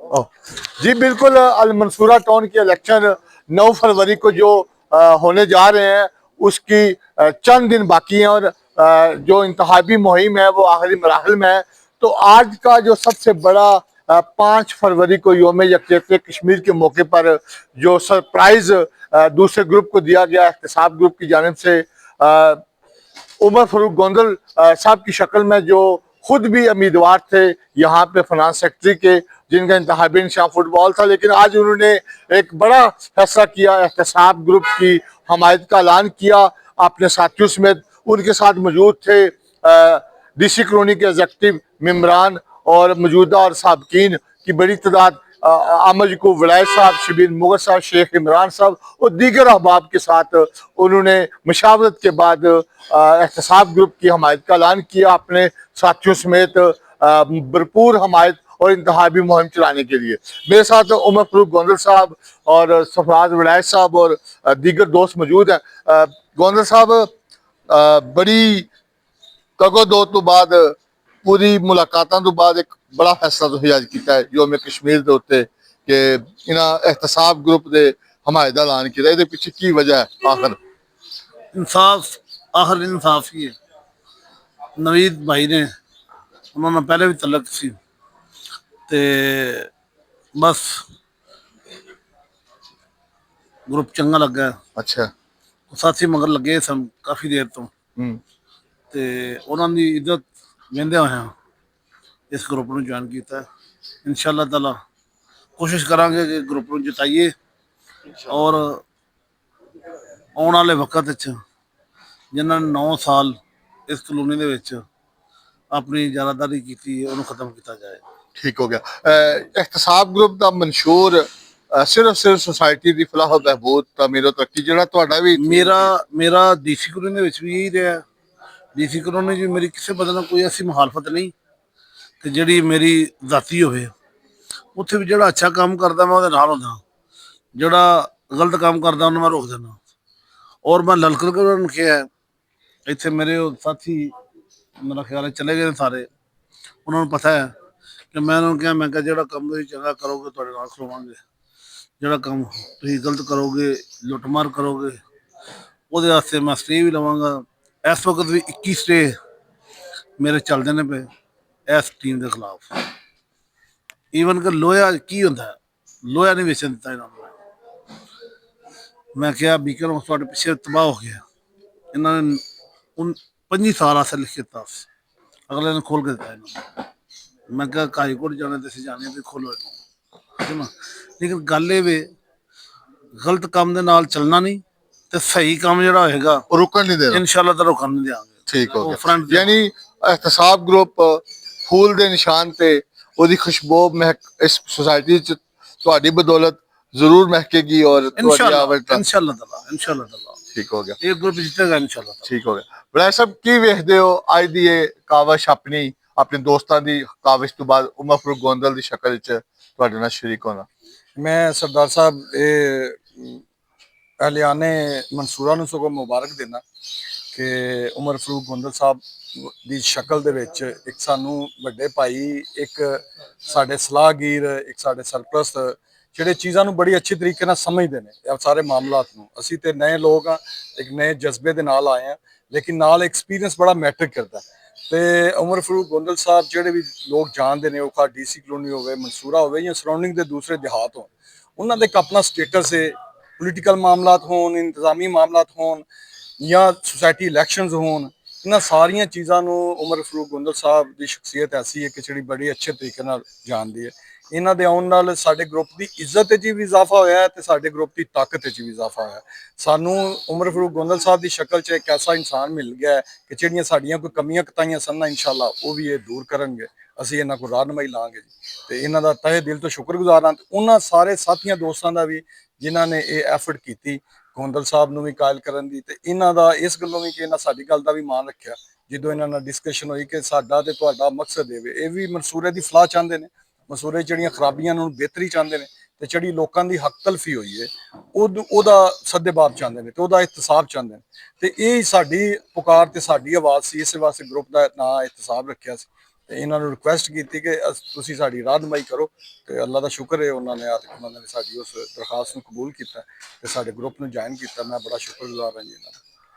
जी बिल्कुल, अल-मंसूरा टाउन के इलेक्शन 9 फरवरी को जो होने जा रहे हैं, उसकी चंद दिन बाकी हैं और जो इंतखाबी मुहिम है वो आखिरी मराहल में है। तो आज का जो सबसे बड़ा 5 फरवरी को योम यकजहती कश्मीर के मौके पर जो सरप्राइज दूसरे ग्रुप को दिया गया, एहतसाब ग्रुप की जानिब से उमर फारूक गोंदल साहब की शक्ल में, जो खुद भी उम्मीदवार थे यहाँ पे फाइनेंस सेक्रेटरी के, जिनका इंतखाबी निशान फुटबॉल था, लेकिन आज उन्होंने एक बड़ा फैसला किया, एहतसाब ग्रुप की हमायत का ऐलान किया अपने साथियों समेत। उनके साथ मौजूद थे DC कॉलोनी के एग्जेक्टिव मेम्बरान और मौजूदा और साबकीन की बड़ी तादाद, अहमद यकूब वलायत साहब, शबीर मुगल साहब, शेख इमरान साहब और दीगर अहबाब के साथ उन्होंने मशावरत के बाद एहतसाब ग्रुप की हमायत का ऐलान किया अपने साथियों समेत भरपूर हमायत और इंतखाबी मुहिम चलाने के लिए। मेरे साथ उमर फारूक गोंदल साहब और सरफराज वलायत साहब और दीगर दोस्त मौजूद हैं। गोंदल साहब, बड़ी कगो दो तो बाद, पूरी मुलाकातों तो बाद एक बड़ा फैसला तुसीं अज कीता है योम कश्मीर दे उत्ते कि इन्हां एहतसाब ग्रुप दे हमायत दा ऐलान कीता। इहदे पिछे की वजह है? आखिर इंसाफ ही है। नवीद भाई ने उन्होंने पहले भी तलक सी ते बस ग्रुप चंगा लगा। अच्छा। साथी मगर लगे सन काफ़ी देर तो ते उन्होंने दी इज्जत वेंदे होया इस ग्रुप में ज्वाइन किया। इंशाअल्लाह ताला कोशिश करांगे कि ग्रुप में जिताइए और आने वाले वक्त जिन्होंने 9 साल इस कलोनी दे विच अपनी जारादारी की उन्होंने खत्म किया जाए। ठीक हो गया। एहतसाब ग्रुप का मंशूर सिर्फ सोसाइटी की फलाह बहबूद तामीर तरक्की, जिहड़ा तुहाडा भी मेरा DC कॉलोनी दे विच भी यही रहा। DC कॉलोनी च मेरी किसी बंदे नाल कोई ऐसी मुखालफत नहीं कि जिहड़ी मेरी जाती होवे। उत्थे भी जिहड़ा अच्छा काम करदा मैं उहदे नाल हुंदा, जिहड़ा गलत काम करदा उहनूं मैं रोक देना। और मैं ललकर के उन्होंने किया है। इत्थे मेरे साथी मेरा ख्याल है चले गए सारे, उन्होंने पता है कि मैं उन्होंने कहा, मैं जो काम तुम चंगा करोगे तो नाल खलोवांगे, जो काम तुम गलत करोगे लुटमार करोगे वो मैं स्टे भी लवांगा। इस वक्त भी 21 स्टे मेरे चलते ने पे इस टीम के खिलाफ। ईवन कि लोहा की होंगे, लोहा नहीं बेचन दिता इन्होंने। मैं क्या बीकर थोड़े पिछे तबाह हो गया। इन्होंने 25 साल आसे लिख दिता, अगले ने खोल के दिता इन्होंने। मैं क्या हाई कोर्ट जाने तो जाने भी खोलो है ना। लेकिन गल ये वे गलत काम दे नाल चलना नहीं तो सही काम जिहड़ा होएगा रुकन नहीं देना, इंशाअल्लाह ताला रुकन नहीं देंगे। ठीक हो गया। यानी एहतसाब ग्रुप फूल दे निशान ते ओदी खुशबू महक इस सोसाइटी च तुहाडी बदौलत जरूर महकेगी और इंशाअल्लाह ताला ठीक हो गया। एक ग्रुप जीतेगा इंशाअल्लाह। ठीक हो गया। बड़ा सब की वेखदे हो अज दी ये काविश अपने दोस्तां दी काविश तो बाद उमर फारूक गोंदल दी शक्ल च तुहाडे नाल शरीक होना? मैं सरदार साहब अहलियाने मंसूरा नूं सगों मुबारक देना कि उमर फारूक गोंदल साहब दी शक्ल दे विच एक सानू वड्डे भाई, एक साडे सलाहगीर, एक साडे सरप्रस्त ਜਿਹੜੇ ਚੀਜ਼ਾਂ ਨੂੰ ਬੜੀ ਅੱਛੀ ਤਰੀਕੇ ਨਾਲ ਸਮਝਦੇ ਨੇ ਇਹ ਸਾਰੇ ਮਾਮਲਾਤ ਨੂੰ। ਅਸੀਂ ਤੇ ਨਵੇਂ ਲੋਕ ਆ, ਇੱਕ ਨਵੇਂ ਜਜ਼ਬੇ ਦੇ ਨਾਲ ਆਏ ਆ, ਲੇਕਿਨ ਨਾਲ ਐਕਸਪੀਰੀਅੰਸ ਬੜਾ ਮੈਟਰ ਕਰਦਾ। ਤੇ ਉਮਰ ਫਾਰੂਕ ਗੋਂਦਲ ਸਾਹਿਬ ਜਿਹੜੇ ਵੀ ਲੋਕ ਜਾਣਦੇ ਨੇ, ਉਹ DC ਕਲੋਨੀ ਹੋਵੇ, ਮਨਸੂਰਾ ਹੋਵੇ ਜਾਂ ਸਰਾਊਂਡਿੰਗ ਦੇ ਦੂਸਰੇ ਦਿਹਾਤ ਹੋਣ, ਉਹਨਾਂ ਦਾ ਇੱਕ ਆਪਣਾ ਸਟੇਟਸ ਹੈ। ਪੋਲੀਟੀਕਲ ਮਾਮਲਾਤ ਹੋਣ, ਇੰਤਜ਼ਾਮੀ ਮਾਮਲਾਤ ਹੋਣ ਜਾਂ ਸੋਸਾਇਟੀ ਇਲੈਕਸ਼ਨਸ ਹੋਣ, ਇਹਨਾਂ ਸਾਰੀਆਂ ਚੀਜ਼ਾਂ ਨੂੰ ਉਮਰ ਫਾਰੂਕ ਗੋਂਦਲ ਸਾਹਿਬ ਦੀ ਸ਼ਖਸੀਅਤ ਐਸੀ ਹੈ ਕਿ ਜਿਹੜੀ ਬੜੀ ਅੱਛੇ ਤਰੀਕੇ ਨਾਲ ਜਾਣਦੀ ਹੈ। ਇਹਨਾਂ ਦੇ ਆਉਣ ਨਾਲ ਸਾਡੇ ਗਰੁੱਪ ਦੀ ਇੱਜ਼ਤ 'ਚ ਵੀ ਇਜ਼ਾਫਾ ਹੋਇਆ ਤੇ ਸਾਡੇ ਗਰੁੱਪ ਦੀ ਤਾਕਤ 'ਚ ਵੀ ਇਜ਼ਾਫਾ ਹੋਇਆ। ਸਾਨੂੰ ਉਮਰ ਫਾਰੂਕ ਗੋਂਦਲ ਸਾਹਿਬ ਦੀ ਸ਼ਕਲ 'ਚ ਇੱਕ ਐਸਾ ਇਨਸਾਨ ਮਿਲ ਗਿਆ ਕਿ ਜਿਹੜੀਆਂ ਸਾਡੀਆਂ ਕੋਈ ਕਮੀਆਂ ਕਤਾਈਆਂ ਸਨ ਨਾ, ਇਨਸ਼ਾਅੱਲਾ ਉਹ ਵੀ ਇਹ ਦੂਰ ਕਰਨਗੇ। ਅਸੀਂ ਇਹਨਾਂ ਕੋਲ ਰਾਹਨਮਾਈ ਲਾਂਗੇ ਜੀ ਤੇ ਇਹਨਾਂ ਦਾ ਤਹਿ ਦਿਲ ਤੋਂ ਸ਼ੁਕਰਗੁਜ਼ਾਰ ਹਾਂ। ਤੇ ਉਹਨਾਂ ਸਾਰੇ ਸਾਥੀਆਂ ਦੋਸਤਾਂ ਦਾ ਵੀ ਜਿਨ੍ਹਾਂ ਨੇ ਇਹ ਐਫਰਟ ਕੀਤੀ ਗੋਂਦਲ ਸਾਹਿਬ ਨੂੰ ਵੀ ਕਾਇਲ ਕਰਨ ਦੀ, ਤੇ ਇਹਨਾਂ ਦਾ ਇਸ ਗੱਲੋਂ ਵੀ ਕਿ ਇਹਨਾਂ ਸਾਡੀ ਗੱਲ ਦਾ ਵੀ ਮਾਣ ਰੱਖਿਆ। ਜਦੋਂ ਇਹਨਾਂ ਨਾਲ ਡਿਸਕਸ਼ਨ ਹੋਈ ਕਿ ਸਾਡਾ ਤੇ ਤੁਹਾਡਾ ਮਕਸਦ ਇਹ ਵੀ ਮਨਸੂਰੇ ਦੀ ਫਲਾਹ ਚਾਹੁੰਦੇ ਨੇ, ਮਸੂਰੇ ਜਿਹੜੀਆਂ ਖਰਾਬੀਆਂ ਨੂੰ ਬਿਹਤਰੀ ਚਾਹੁੰਦੇ ਨੇ, ਤੇ ਜਿਹੜੀ ਲੋਕਾਂ ਦੀ ਹੱਕ ਤਲਫੀ ਹੋਈ ਹੈ ਉਹਦਾ ਸੱਦੇਬਾਬ ਚਾਹੁੰਦੇ ਨੇ ਤੇ ਉਹਦਾ ਇਹਤਸਾਬ ਚਾਹੁੰਦੇ ਨੇ। ਤੇ ਇਹ ਸਾਡੀ ਪੁਕਾਰ ਤੇ ਸਾਡੀ ਆਵਾਜ਼ ਸੀ, ਇਸੇ ਵਾਸਤੇ ਗਰੁੱਪ ਦਾ ਨਾਂ ਇਹਤਸਾਬ ਰੱਖਿਆ ਸੀ। ਤੇ ਇਹਨਾਂ ਨੂੰ ਰਿਕੁਐਸਟ ਕੀਤੀ ਕਿ ਤੁਸੀਂ ਸਾਡੀ ਰਾਹਨੁਮਾਈ ਕਰੋ, ਤੇ ਅੱਲਾ ਦਾ ਸ਼ੁਕਰ ਹੈ ਉਹਨਾਂ ਨੇ ਸਾਡੀ ਉਸ ਦਰਖਾਸਤ ਨੂੰ ਕਬੂਲ ਕੀਤਾ ਤੇ ਸਾਡੇ ਗਰੁੱਪ ਨੂੰ ਜੁਆਇਨ ਕੀਤਾ। ਮੈਂ ਬੜਾ ਸ਼ੁਕਰਗੁਜ਼ਾਰ ਹਾਂ ਜੀ ਇਹਨਾਂ ਦਾ।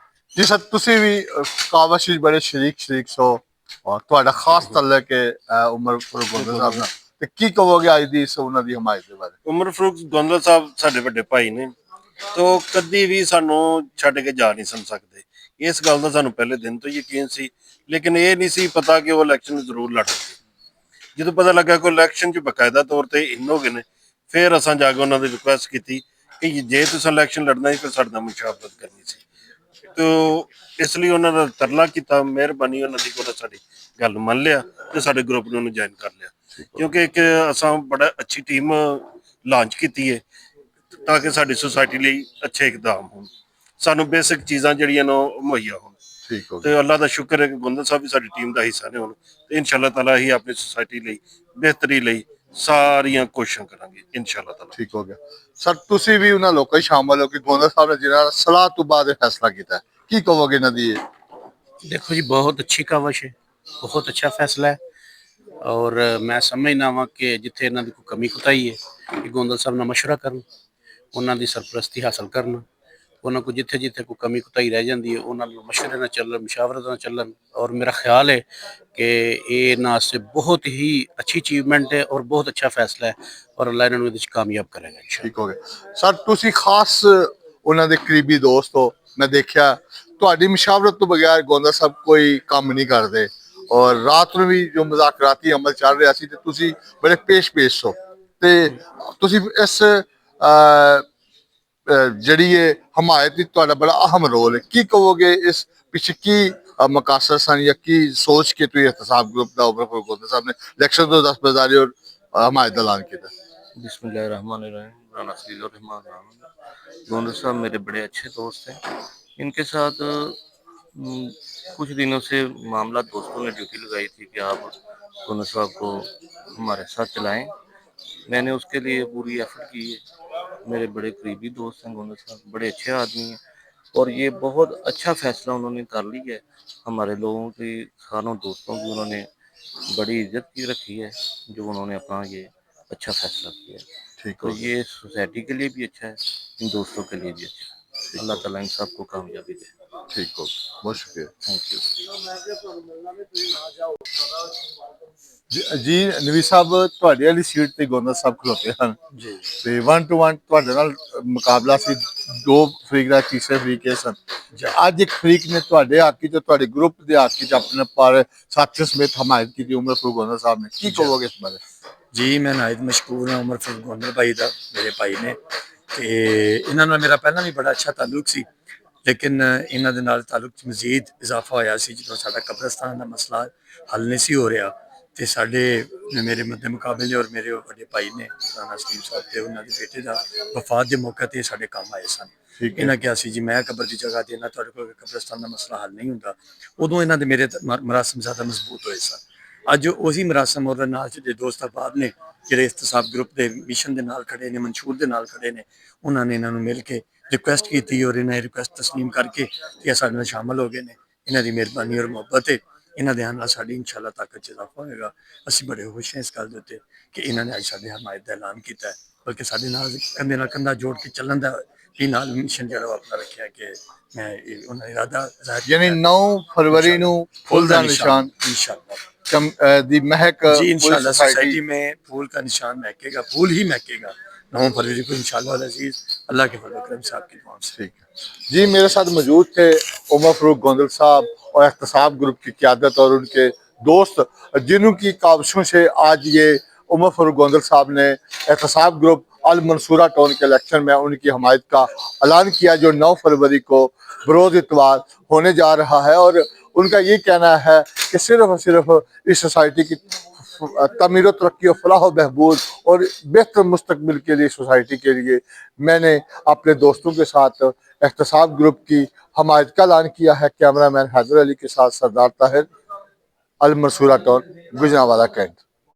ਜੀ ਸਰ, ਤੁਸੀਂ ਵੀ ਕਾਵਿਸ਼ ਵਿੱਚ ਬੜੇ ਸ਼ਰੀਕ ਸੋ, ਔਰ ਤੁਹਾਡਾ ਖਾਸ ਤਾਲੁਕ ਹੈ ਉਮਰ ਫਾਰੂਕ ਗੋਂਦਲ ਸਾਹਿਬ ਨਾਲ, ਤੇ ਕੀ ਕਹੋਗੇ ਅੱਜ ਦੀ ਉਹਨਾਂ ਦੀ ਹਮਾਇਤ ਦੇ ਬਾਰੇ? ਉਮਰ ਫਾਰੂਕ ਗੋਂਦਲ ਸਾਹਿਬ ਸਾਡੇ ਵੱਡੇ ਭਾਈ ਨੇ, ਤੋ ਕਦੀ ਵੀ ਸਾਨੂੰ ਛੱਡ ਕੇ ਜਾ ਨਹੀਂ ਸਕਦੇ। ਇਸ ਗੱਲ ਦਾ ਸਾਨੂੰ ਪਹਿਲੇ ਦਿਨ ਤੋਂ ਯਕੀਨ ਸੀ, ਲੇਕਿਨ ਇਹ ਨਹੀਂ ਸੀ ਪਤਾ ਕਿ ਉਹ ਇਲੈਕਸ਼ਨ ਜ਼ਰੂਰ ਲੜਨਗੇ। ਜਦੋਂ ਪਤਾ ਲੱਗਾ ਕਿ ਇਲੈਕਸ਼ਨ 'ਚ ਬਕਾਇਦਾ ਤੌਰ ਤੇ ਇਨ ਹੋ ਗਏ ਨੇ, ਫਿਰ ਅਸਾਂ ਜਾ ਕੇ ਉਹਨਾਂ ਦੀ ਰਿਕੁਐਸਟ ਕੀਤੀ ਕਿ ਜੇ ਤੁਸੀਂ ਇਲੈਕਸ਼ਨ ਲੜਨਾ ਸੀ ਫਿਰ ਸਾਡੇ ਨਾਲ ਮੁਸ਼ਾਵਰਤ ਕਰਨੀ ਸੀ। ਤੋ ਇਸ ਲਈ ਉਹਨਾਂ ਦਾ ਤਰਲਾ ਕੀਤਾ, ਮਿਹਰਬਾਨੀ ਉਹਨਾਂ ਦੀ, ਉਹਨਾਂ ਸਾਡੀ ਗੱਲ ਮੰਨ ਲਿਆ ਤੇ ਸਾਡੇ ਗਰੁੱਪ ਨੂੰ ਜੁਆਇਨ ਕਰ ਲਿਆ। ਕਿਉਂਕਿ ਇੱਕ ਅਸਾਂ ਬੜਾ ਅੱਛੀ ਟੀਮ ਲਾਂਚ ਕੀਤੀ ਹੈ ਤਾਂ ਕਿ ਸਾਡੀ ਸੁਸਾਇਟੀ ਲਈ ਅੱਛੇ ਇਕਦਾਮ ਹੋਣ, ਸਾਨੂੰ ਬੇਸਿਕ ਚੀਜ਼ਾਂ ਜਿਹੜੀਆਂ ਨੇ ਉਹ ਮੁਹੱਈਆ ਹੋਣ। ਠੀਕ ਹੋ ਤੇ ਅੱਲਾ ਦਾ ਸ਼ੁਕਰ ਹੈ ਕਿ ਗੋਂਦਲ ਸਾਹਿਬ ਵੀ ਸਾਡੀ ਟੀਮ ਦਾ ਹਿੱਸਾ ਨੇ ਹੁਣ, ਤੇ ਇਨਸ਼ਾਅੱਲਾ ਤਾਲਾ ਹੀ ਆਪਣੀ ਸੁਸਾਇਟੀ ਲਈ ਬਿਹਤਰੀ ਲਈ ਸਾਰੀਆਂ ਕੋਸ਼ਿਸ਼ਾਂ ਕਰਾਂਗੇ ਇਨਸ਼ਾਅੱਲਾ ਤਾਲਾ। ਠੀਕ ਹੋ ਗਿਆ ਸਰ, ਤੁਸੀਂ ਵੀ ਉਹਨਾਂ ਲੋਕਾਂ 'ਚ ਸ਼ਾਮਲ ਹੋ ਕਿ ਗੋਂਦਲ ਸਾਹਿਬ ਨੇ ਜਿਹੜਾ ਸਲਾਹ ਤੋਂ ਬਾਅਦ ਇਹ ਫੈਸਲਾ ਕੀਤਾ, ਕੀ ਕਹੋਗੇ ਇਹਨਾਂ ਦੀ? देखो जी, बहुत अच्छी काविश है, बहुत अच्छा फैसला है। और मैं समझना वा कि जिथे इन्हों की कोई कमी कुताही है कि गोंदल साहब नाल मशवरा करन, उन्होंने सरपरस्ती हासिल करना, उन्होंने को जिथे जिथे कोई कमी कुताही रह जाती है उन्होंने मशवरे नाल चलन, मुशावरत नाल चलन। और मेरा ख्याल है कि ये इन्हां वास्ते बहुत ही अच्छी अचीवमेंट है और बहुत अच्छा फैसला है, और अल्लाह इन्होंने इहदे च कामयाब करेगा इंशाअल्लाह। ਠੀਕ ਹੋ ਗਿਆ ਸਰ, ਤੁਸੀਂ ਖਾਸ ਉਹਨਾਂ ਦੇ ਕਰੀਬੀ ਦੋਸਤ ਹੋ, ਮੈਂ ਦੇਖਿਆ ਤੁਹਾਡੀ ਮਸ਼ਾਵਰਤ ਤੋਂ ਬਗੈਰ ਗੋਂਦਲ ਸਾਹਿਬ ਕੋਈ ਕੰਮ ਨਹੀਂ ਕਰਦੇ, ਔਰ ਰਾਤ ਨੂੰ ਵੀ ਜੋ ਮੁਜ਼ਾਕਰਾਤੀ ਅਮਲ ਚੱਲ ਰਿਹਾ ਸੀ ਤੇ ਤੁਸੀਂ ਬੜੇ ਪੇਸ਼ ਹੋ, ਤੇ ਤੁਸੀਂ ਇਸ ਜਿਹੜੀ ਇਹ ਹਮਾਇਤ ਦੀ ਤੁਹਾਡਾ ਬੜਾ ਅਹਿਮ ਰੋਲ ਹੈ। ਕੀ ਕਹੋਗੇ ਇਸ ਪਿੱਛੇ ਕੀ ਮਕਾਸਦ ਸਨ ਜਾਂ ਕੀ ਸੋਚ ਕੇ ਤੁਸੀਂ ਇਹਤਸਾਬ ਗਰੁੱਪ ਦਾ ਉਮਰ ਫਾਰੂਕ ਗੋਂਦਲ ਸਾਹਿਬ ਨੇ ਇਲੈਕਸ਼ਨ ਤੋਂ 10 ਬਜ਼ਾਰੀ ਔਰ ਹਮਾਇਤ ਦਾ ऐलान किया? बिस्मिल्लाहिर्रहमानिर्रहीम। राना सलील रहमान नाम। गोंदल साहब मेरे बड़े अच्छे दोस्त हैं। इनके साथ कुछ दिनों से मामला दोस्तों ने ड्यूटी लगाई थी कि आप गोंदल साहब को हमारे साथ चलाएं। मैंने उसके लिए पूरी एफर्ट की है। मेरे बड़े करीबी दोस्त हैं गोंदल साहब, बड़े अच्छे आदमी हैं, और ये बहुत अच्छा फैसला उन्होंने कर लिया है। हमारे लोगों की, सारों दोस्तों की उन्होंने बड़ी इज्जत की रखी है, जो उन्होंने अपना ये अच्छा फैसला किया है। ठीक तो हो ये सोसाइटी के लिए भी अच्छा है, इन दोस्तों के लिए भी अच्छा है। अल्लाह ताला इन सबको कामयाबी दे। ठीक हो, बहुत शुक्रिया। Thank you. ਜੀ ਨਵੀ ਸਾਹਿਬ, ਤੁਹਾਡੇ ਵਾਲੀ ਸੀਟ ਤੇ ਗੋਂਦਲ ਸਾਹਿਬ ਖਲੋਤੇ ਹਨ जी ਤੇ 1 to 1 ਤੁਹਾਡੇ ਨਾਲ ਮੁਕਾਬਲਾ ਸੀ, ਦੋ ਫਰੀਕ ਦਾ, ਤੀਸਰੇ ਫਰੀਕ ਇਹ ਸਨ। ਅੱਜ ਇੱਕ ਫਰੀਕ ਨੇ ਤੁਹਾਡੇ ਹੱਕ 'ਚ, ਤੁਹਾਡੇ ਗਰੁੱਪ ਦੇ ਹੱਕ 'ਚ ਆਪਣੇ ਪਰ ਸਾਥੀ ਸਮੇਤ ਹਮਾਇਤ ਕੀਤੀ ਉਮਰ ਫਾਰੂਕ ਗੋਂਦਲ ਸਾਹਿਬ ਨੇ, ਕੀ ਕਹੋਗੇ ਇਸ ਬਾਰੇ? ਜੀ ਮੈਂ ਨਾਇਦ ਮਸ਼ਕੂਰ ਹਾਂ ਉਮਰ ਫਾਰੂਕ ਗੋਂਦਲ ਭਾਈ ਦਾ, ਮੇਰੇ ਭਾਈ ਨੇ, ਤੇ ਇਹਨਾਂ ਨਾਲ ਮੇਰਾ ਪਹਿਲਾਂ ਵੀ ਬੜਾ ਅੱਛਾ ਤਾਲੁਕ ਸੀ, ਲੇਕਿਨ ਇਹਨਾਂ ਦੇ ਨਾਲ ਤਾਲੁਕ 'ਚ ਮਜ਼ੀਦ ਇਜ਼ਾਫਾ ਹੋਇਆ ਸੀ ਜਦੋਂ ਸਾਡਾ ਕਬਰਸਤਾਨ ਦਾ ਮਸਲਾ ਹੱਲ ਨਹੀਂ ਸੀ ਹੋ ਰਿਹਾ, ਤੇ ਸਾਡੇ ਮੇਰੇ ਮੱਦੇ ਮੁਕਾਬਲੇ ਔਰ ਮੇਰੇ ਵੱਡੇ ਭਾਈ ਨੇ ਰਾਣਾ ਸਲੀਮ ਸਾਹਿਬ ਤੇ ਉਹਨਾਂ ਦੇ ਬੇਟੇ ਦਾ ਵਫਾਤ ਦੇ ਮੌਕੇ ਤੇ ਸਾਡੇ ਕੰਮ ਆਏ ਸਨ। ਇਹਨਾਂ ਕਿਹਾ ਸੀ ਜੀ ਮੈਂ ਕਬਰ ਦੀ ਜਗ੍ਹਾ ਦੇਣਾ, ਤੁਹਾਡੇ ਕੋਲ ਕਬਰਸਤਾਨ ਦਾ ਮਸਲਾ ਹੱਲ ਨਹੀਂ ਹੁੰਦਾ। ਉਦੋਂ ਇਹਨਾਂ ਦੇ ਮੇਰੇ ਮਰਾਸਮ ਜ਼ਿਆਦਾ ਮਜ਼ਬੂਤ ਹੋਏ ਸਨ। ਅੱਜ ਉਹੀ ਮਰਾਸਮ ਔਰ ਨਾਲ ਜਿਹੜੇ ਦੋਸਤ ਅਹਿਬਾਬ ਨੇ ਜਿਹੜੇ ਇਹਤਸਾਬ ਗਰੁੱਪ ਦੇ ਮਿਸ਼ਨ ਦੇ ਨਾਲ ਖੜੇ ਨੇ, ਮਨਸ਼ੂਰ ਦੇ ਨਾਲ ਖੜੇ ਨੇ, ਉਹਨਾਂ ਨੇ ਇਹਨਾਂ ਨੂੰ ਮਿਲ ਕੇ ਰਿਕੁਐਸਟ ਕੀਤੀ ਔਰ ਇਹਨਾਂ ਰਿਕੁਐਸਟ ਤਸਲੀਮ ਕਰਕੇ ਇਹ ਸਾਡੇ ਨਾਲ ਸ਼ਾਮਲ ਹੋ ਗਏ ਨੇ। ਇਹਨਾਂ ਦੀ ਮਿਹਰਬਾਨੀ ਔਰ ਮੁਹੱਬਤ ਹੈ, ਇਹਨਾਂ ਦੇ ਨਾਲ ਸਾਡੀ ਇਨਸ਼ਾਅੱਲਾ ਤਾਕਤ 'ਚ ਇਜ਼ਾਫਾ ਹੋਏਗਾ। ਅਸੀਂ ਬੜੇ ਖੁਸ਼ ਹਾਂ ਇਸ ਗੱਲ ਦੇ ਉੱਤੇ ਕਿ ਇਹਨਾਂ ਨੇ ਅੱਜ ਸਾਡੇ ਹਮਾਇਤ ਦਾ ਐਲਾਨ ਕੀਤਾ ਹੈ, ਬਲਕਿ ਸਾਡੇ ਨਾਲ ਕੰਧੇ ਨਾਲ ਕੰਧਾ ਜੋੜ ਕੇ ਚੱਲਣ ਦਾ ਵੀ ਨਾਲ ਮਿਸ਼ਨ ਜਿਹੜਾ ਆਪਣਾ ਰੱਖਿਆ ਕਿ ਮੈਂ ਉਹਨਾਂ ਦਾ ਇਰਾਦਾ ਜ਼ਾਹਿਰ ਯਾਨੀ 9 ਫਰਵਰੀ ਨੂੰ फूल का निशान इंशाअल्लाह दी महक जी, इंशाअल्लाह सोसाइटी में फूल का निशान महकेगा, फूल ही महकेगा 9 फरवरी को इंशाअल्लाह अजीज, अल्लाह के फजल करम साहब की दुआ से। ठीक है जी, मेरे साथ मौजूद थे उमर फरूक गोंदल साहब और एहतसाब ग्रुप की क़यादत और उनके दोस्त, जिन्हों की काविशों से आज ये उमर फरूक गोंदल साहब ने एहतसाब ग्रुप अल मंसूरा टाउन के इलेक्शन में उनकी हमायत का ऐलान किया, जो 9 फरवरी को बरोज़ इतवार होने जा रहा है। और उनका ये कहना है कि सिर्फ और सिर्फ इस सोसाइटी की तमीर तरक्की और फलाह व बहबूद और बेहतर मुस्तकबिल के लिए, सोसाइटी के लिए मैंने अपने दोस्तों के साथ एहतसाब ग्रुप की हमायत का ऐलान किया है। कैमरा मैन हैदर अली के साथ सरदार ताहिर, अल मंसूरा टाउन, गुजरांवाला कैंट।